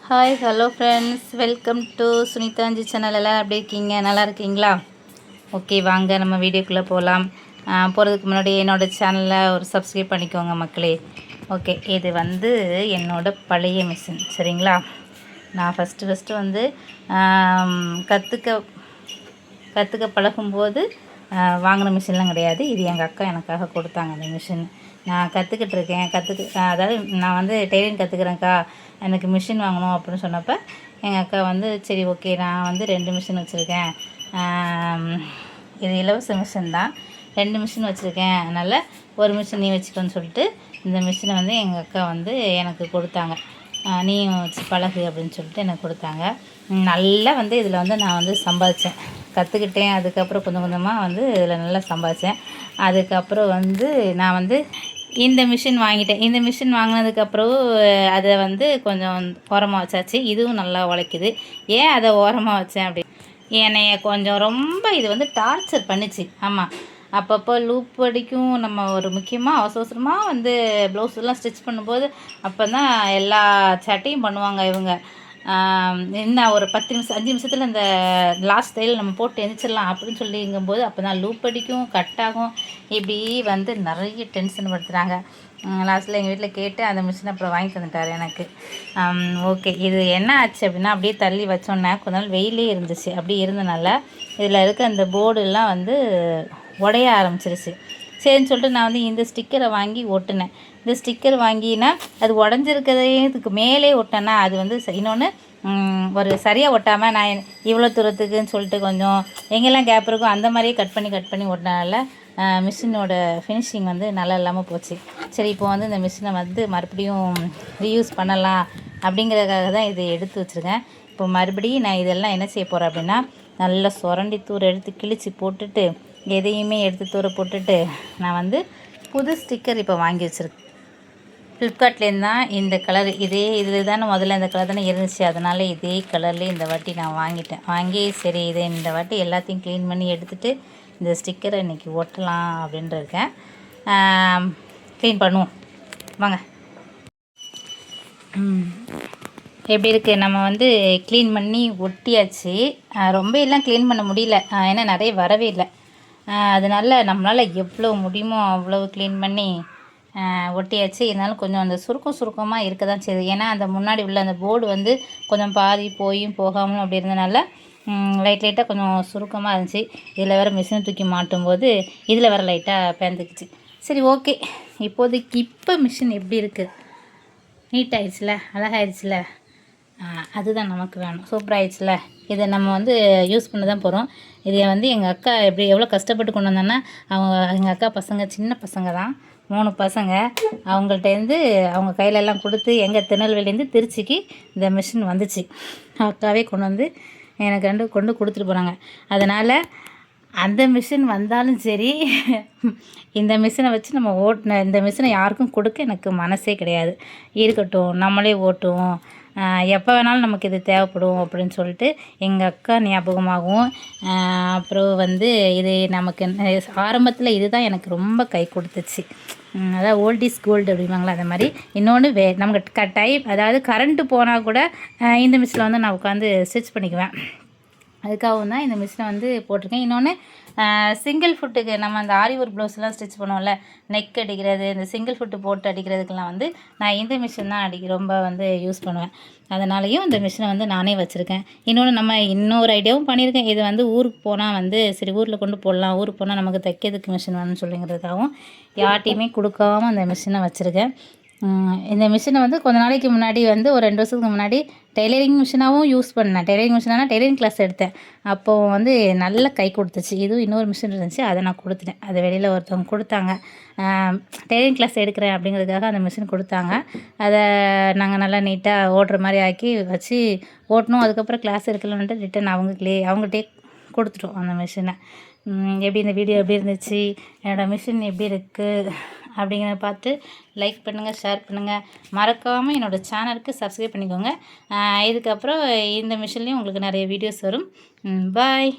Hi hello friends, welcome to சுனிதாஞ்சி channel. எல்லாம் எப்படி இருக்கீங்க? நல்லா இருக்கீங்களா? ஓகே, வாங்க நம்ம வீடியோக்குள்ளே போகலாம். போகிறதுக்கு முன்னாடி என்னோடய சேனலில் ஒரு சப்ஸ்கிரைப் பண்ணிக்கோங்க மக்களே. ஓகே, இது வந்து என்னோடய பழைய மிஷின், சரிங்களா? நான் ஃபஸ்ட்டு வந்து கற்றுக்க பழகும்போது வாங்கின மிஷின்லாம் கிடையாது. இது எங்கள் அக்கா எனக்காக கொடுத்தாங்க அந்த மிஷின். நான் கற்றுக்கிட்டு இருக்கேன். அதாவது நான் வந்து டெய்லரிங் கற்றுக்குறேன்க்கா, எனக்கு மிஷின் வாங்கணும் அப்படின்னு சொன்னப்போ எங்கள் அக்கா வந்து சரி ஓகே, நான் வந்து 2 மிஷின் வச்சுருக்கேன். இது இலவச மிஷின் தான். 2 மிஷின் வச்சுருக்கேன், அதனால் ஒரு மிஷின் நீ வச்சுக்கோன்னு சொல்லிட்டு இந்த மிஷினை வந்து எங்கள் அக்கா வந்து எனக்கு கொடுத்தாங்க. நீயும் வச்சு பழகு அப்படின்னு சொல்லிட்டு எனக்கு கொடுத்தாங்க. நல்லா வந்து இதில் வந்து நான் வந்து சம்பாதிச்சேன், கற்றுக்கிட்டேன். அதுக்கப்புறம் கொஞ்சம் கொஞ்சமாக வந்து இதில் நல்லா சம்பாதிச்சேன். அதுக்கப்புறம் வந்து நான் வந்து இந்த மிஷின் வாங்கிட்டேன். இந்த மிஷின் வாங்கினதுக்கப்புறம் அதை வந்து கொஞ்சம் ஓரமாக வச்சாச்சு. இதுவும் நல்லா உழைக்குது. ஏன் அதை ஓரமாக வச்சேன் அப்படி, என்னைய கொஞ்சம் ரொம்ப இது வந்து டார்ச்சர் பண்ணிச்சு. ஆமாம், அப்பப்போ லூப் அடிக்கும். நம்ம ஒரு முக்கியமாக அவசரமாக வந்து ப்ளவுஸ்லாம் ஸ்டிச் பண்ணும்போது அப்போ தான் எல்லா சட்டையும் பண்ணுவாங்க இவங்க. என்ன ஒரு 10 நிமிஷம் 5 நிமிஷத்தில் இந்த லாஸ்ட் தையல் நம்ம போட்டு எந்திரிச்சிடலாம் அப்படின்னு சொல்லிங்கும்போது அப்போ தான் லூப் அடிக்கும், கட் ஆகும். இப்படி வந்து நிறைய டென்ஷன் படுத்துகிறாங்க. லாஸ்ட்டில் எங்கள் வீட்டில் கேட்டு அந்த மிஷினை அப்புறம் வாங்கி தந்துட்டார் எனக்கு. ஓகே, இது என்ன ஆச்சு அப்படின்னா, அப்படியே தள்ளி வச்சோன்னே கொஞ்ச நாள் வெயிலே இருந்துச்சு. அப்படி இருந்தனால இதில் இருக்க அந்த போர்டுலாம் வந்து உடைய ஆரம்பிச்சிருச்சு. சரின்னு சொல்லிட்டு நான் வந்து இந்த ஸ்டிக்கரை வாங்கி ஒட்டினேன். இந்த ஸ்டிக்கர் வாங்கினா அது உடஞ்சிருக்கிறதுக்கு மேலே ஒட்டினா அது வந்து இன்னொன்று ஒரு சரியாக ஒட்டாமல் நான் இவ்வளோ தூரத்துக்குன்னு சொல்லிட்டு கொஞ்சம் எங்கெல்லாம் கேப் இருக்கும் அந்த மாதிரியே கட் பண்ணி ஒட்டினால மிஷினோட ஃபினிஷிங் வந்து நல்லா இல்லாமல் போச்சு. சரி, இப்போ வந்து இந்த மிஷினை வந்து மறுபடியும் ரீயூஸ் பண்ணலாம் அப்படிங்கிறதுக்காக தான் இதை எடுத்து வச்சுருக்கேன். இப்போ மறுபடியும் நான் இதெல்லாம் என்ன செய்ய போகிறேன் அப்படின்னா, நல்லா சுரண்டி தூர எடுத்து கிழிச்சு போட்டுட்டு எதையுமே எடுத்து தூர போட்டுட்டு நான் வந்து புது ஸ்டிக்கர் இப்போ வாங்கி வச்சுருக்கேன். ஃப்ளிப்கார்ட்லேருந்து தான் இந்த கலர், இதே இதில் தானே முதல்ல இந்த கலர் தானே இருந்துச்சு, அதனால் இதே கலர்லேயே இந்த வாட்டி நான் வாங்கி சரி இதை இந்த வாட்டி எல்லாத்தையும் க்ளீன் பண்ணி எடுத்துகிட்டு இந்த ஸ்டிக்கரை இன்றைக்கி ஒட்டலாம் அப்படின்ட்டு இருக்கேன். க்ளீன் பண்ணுவோம் வாங்க. எப்படி இருக்குது, நம்ம வந்து க்ளீன் பண்ணி ஒட்டியாச்சு. ரொம்ப எல்லாம் க்ளீன் பண்ண முடியல, ஏன்னா நிறைய வரவே இல்லை. அதனால் நம்மளால் எவ்வளோ முடியுமோ அவ்வளோ க்ளீன் பண்ணி ஒட்டியாச்சு. இருந்தாலும் கொஞ்சம் அந்த சுருக்கமாக இருக்க தான் செய்யுது. ஏன்னா அந்த முன்னாடி உள்ள அந்த போர்டு வந்து கொஞ்சம் பாதி போகாமலும் அப்படி இருந்தனால லைட்டாக கொஞ்சம் சுருக்கமாக இருந்துச்சு. இதில் வேறு மிஷினை தூக்கி மாட்டும்போது இதில் வேறு லைட்டாக பேந்துக்குச்சு. சரி ஓகே, இப்போ மிஷின் எப்படி இருக்குது, நீட்டாகிடுச்சுல, அழகாகிடுச்சுல, அதுதான் நமக்கு வேணும். சூப்பராகிடுச்சுல, இதை நம்ம வந்து யூஸ் பண்ண தான் போகிறோம். இதை வந்து எங்கள் அக்கா எவ்வளோ கஷ்டப்பட்டு கொண்டு வந்தோன்னா, எங்கள் அக்கா பசங்க சின்ன பசங்க தான், 3 பசங்க. அவங்கள்ட்டேருந்து அவங்க கையிலெல்லாம் கொடுத்து எங்கள் திருநெல்வேலிலேருந்து திருச்சிக்கு இந்த மிஷின் வந்துச்சு. அக்காவே கொண்டு வந்து எனக்கு கொண்டு கொடுத்துட்டு போகிறாங்க. அதனால் அந்த மிஷின் வந்தாலும் சரி, இந்த மிஷினை வச்சு நம்ம இந்த மிஷினை யாருக்கும் கொடுக்க எனக்கு மனசே கிடையாது. இருக்கட்டும், நம்மளே ஓட்டுவோம், எப்போ வேணாலும் நமக்கு இது தேவைப்படும் அப்படின்னு சொல்லிட்டு எங்கள் அக்கா ஞாபகமாகவும் அப்புறம் வந்து இது நமக்கு ஆரம்பத்தில் இது தான் எனக்கு ரொம்ப கை கொடுத்துச்சு. அதாவது ஓல்ட் இஸ் கோல்டு அப்படிம்பாங்களா, அந்த மாதிரி. இன்னொன்று நமக்கு டைம், அதாவது கரண்ட்டு போனால் கூட இந்த மிஷினில் வந்து நான் உட்காந்து ஸ்டிச் பண்ணிக்குவேன். அதுக்காகவும் தான் இந்த மிஷினை வந்து போட்டிருக்கேன். இன்னொன்று சிங்கிள் ஃபுட்டுக்கு நம்ம அந்த ஆரி ஒர்க் ப்ளவுஸ்லாம் ஸ்டிச் பண்ணுவோம்ல, நெக் அடிக்கிறது, இந்த சிங்கிள் ஃபுட்டு போட்டு அடிக்கிறதுக்கெல்லாம் வந்து நான் இந்த மிஷின் தான் ரொம்ப வந்து யூஸ் பண்ணுவேன். அதனாலேயும் இந்த மிஷினை வந்து நானே வச்சுருக்கேன். இன்னொரு ஐடியாவும் பண்ணியிருக்கேன். இது வந்து ஊருக்கு போனால் வந்து சரி ஊரில் கொண்டு போடலாம், ஊருக்கு போனால் நமக்கு தைக்கிறதுக்கு மிஷின் வேணும்னு சொல்லிங்கிறதுக்காகவும் யார்ட்டையுமே கொடுக்காமல் அந்த மிஷினை வச்சுருக்கேன். இந்த மிஷினை வந்து கொஞ்ச நாளைக்கு முன்னாடி வந்து ஒரு 2 வருஷத்துக்கு முன்னாடி டெய்லரிங் மிஷினாகவும் யூஸ் பண்ணேன். டெய்லரிங் கிளாஸ் எடுத்தேன். அப்போது வந்து நல்ல கை கொடுத்துச்சு. இதுவும் இன்னொரு மிஷின் இருந்துச்சு, அதை நான் கொடுத்துட்டேன். அதை வெளியில் ஒருத்தவங்க கொடுத்தாங்க. டெய்லரிங் கிளாஸ் எடுக்கிறேன் அப்படிங்கிறதுக்காக அந்த மிஷின் கொடுத்தாங்க. அதை நாங்கள் நல்லா நீட்டாக ஓட்டுற மாதிரி ஆக்கி வச்சு ஓட்டணும். அதுக்கப்புறம் கிளாஸ் எடுக்கலான்ட்டு ரிட்டன் அவங்ககிட்டே கொடுத்துட்டோம் அந்த மிஷினை. இந்த வீடியோ எப்படி இருந்துச்சு, என்னோடய மிஷின் எப்படி இருக்குது அப்படிங்கிறத பார்த்து லைக் பண்ணுங்கள், ஷேர் பண்ணுங்கள். மறக்காமல் என்னோடய சேனலுக்கு சப்ஸ்கிரைப் பண்ணிக்கோங்க. இதுக்கப்புறம் இந்த மிஷின்லேயும் உங்களுக்கு நிறைய வீடியோஸ் வரும். பாய்.